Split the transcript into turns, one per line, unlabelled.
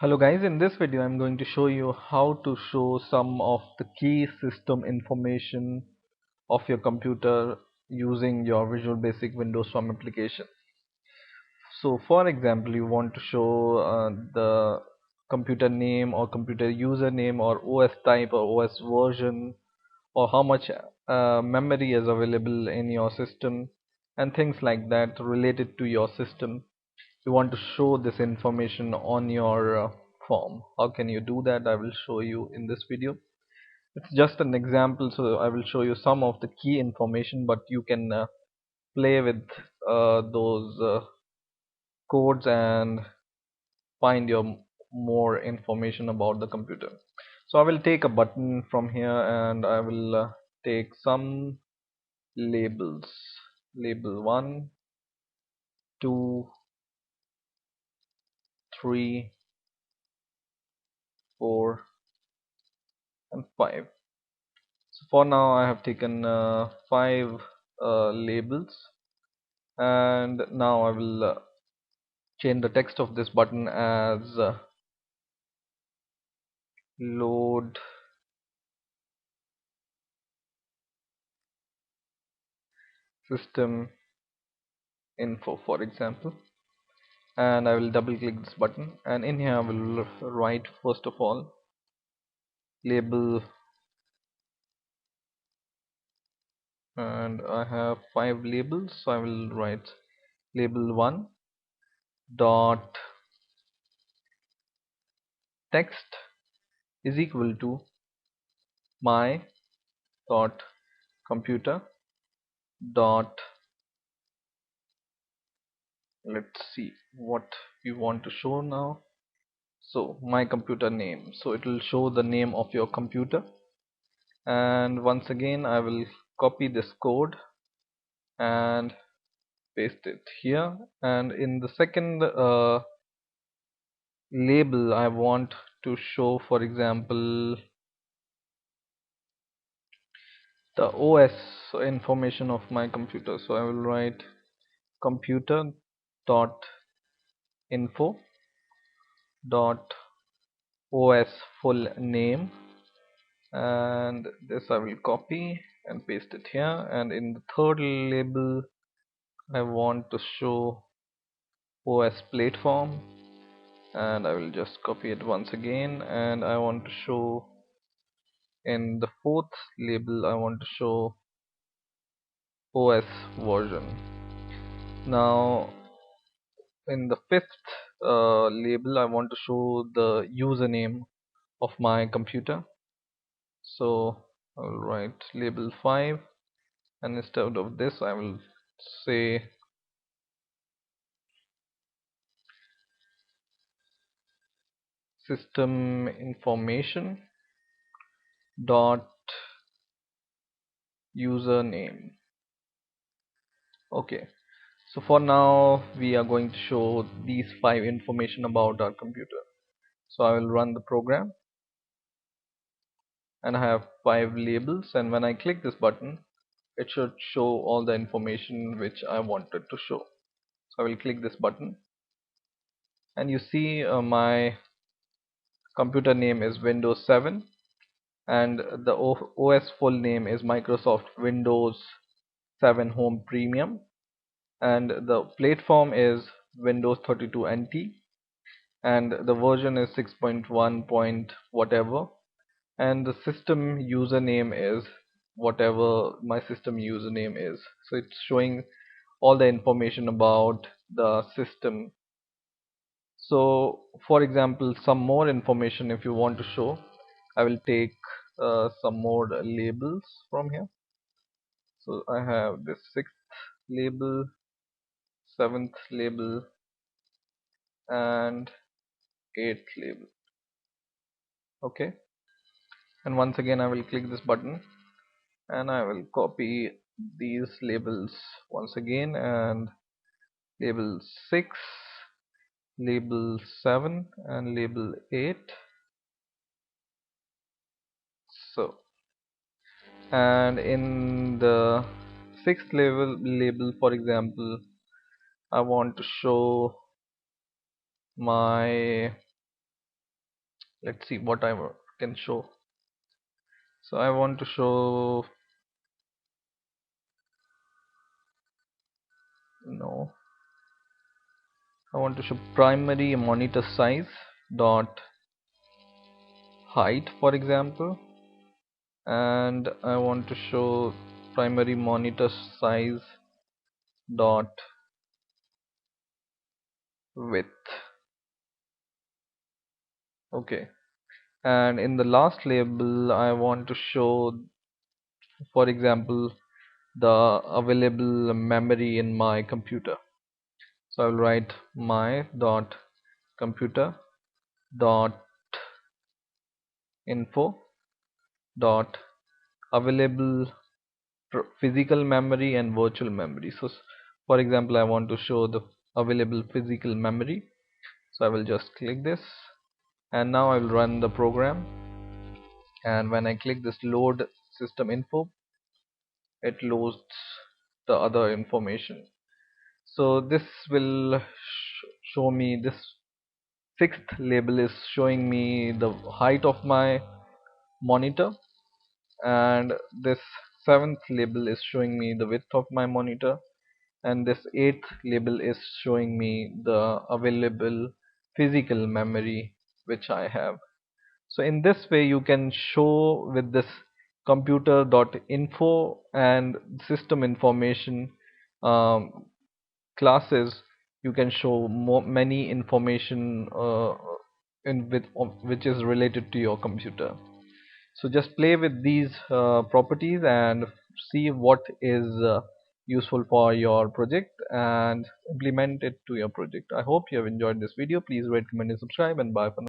Hello guys, in this video I'm going to show you how to show some of the key system information of your computer using your Visual Basic Windows Form application. So for example, you want to show the computer name or computer username or OS type or OS version or how much memory is available in your system and things like that related to your system. You want to show this information on your form. How can you do that? I will show you in this video. It's just an example, so I will show you some of the key information, but you can play with those codes and find your more information about the computer. So I will take a button from here and I will take some labels. Label 1, 2, 3, 4 and 5. So for now I have taken 5 labels, and now I will change the text of this button as load system info, for example, and I will double click this button, and in here I will write first of all label, and I have 5 labels, so I will write label 1 dot text is equal to my dot computer dot, let's see what we want to show now. So my computer name, so it will show the name of your computer, and once again I will copy this code and paste it here, and in the second label I want to show, for example, the OS information of my computer. So I will write computer dot info dot OS full name, and this I will copy and paste it here, and in the third label I want to show OS platform, and I will just copy it once again, and I want to show in the fourth label I want to show OS version. Now in the fifth label I want to show the username of my computer, so I will write label 5, and instead of this I will say system information dot username. Okay, so for now we are going to show these 5 information about our computer. So I will run the program, and I have 5 labels, and when I click this button it should show all the information which I wanted to show. So I will click this button, and you see my computer name is Windows 7, and the OS full name is Microsoft Windows 7 Home Premium, and the platform is Windows 32 NT, and the version is 6.1 point whatever, and the system username is whatever my system username is. So it's showing all the information about the system. So for example, some more information if you want to show, I will take some more labels from here. So I have this 6th label, 7th label and 8th label. Okay, and once again I will click this button, and I will copy these labels once again, and label 6, label 7 and label 8. So, and in the 6th label, for example, I want to show my Let's see what I can show. So I want to show, no, I want to show primary monitor size dot height, for example, and I want to show primary monitor size dot width. Okay, and in the last label I want to show, for example, the available memory in my computer. So I will write my dot computer dot info dot available physical memory and virtual memory. So for example, I want to show the available physical memory, so I will just click this, and now I will run the program. And when I click this load system info, it loads the other information. So this will show me, this sixth label is showing me the height of my monitor, and this seventh label is showing me the width of my monitor, and this eighth label is showing me the available physical memory which I have. So in this way you can show with this computer.info and system information classes, you can show many information in with which is related to your computer. So just play with these properties and see what is useful for your project and implement it to your project. I hope you have enjoyed this video. Please rate, comment and subscribe, and bye for now.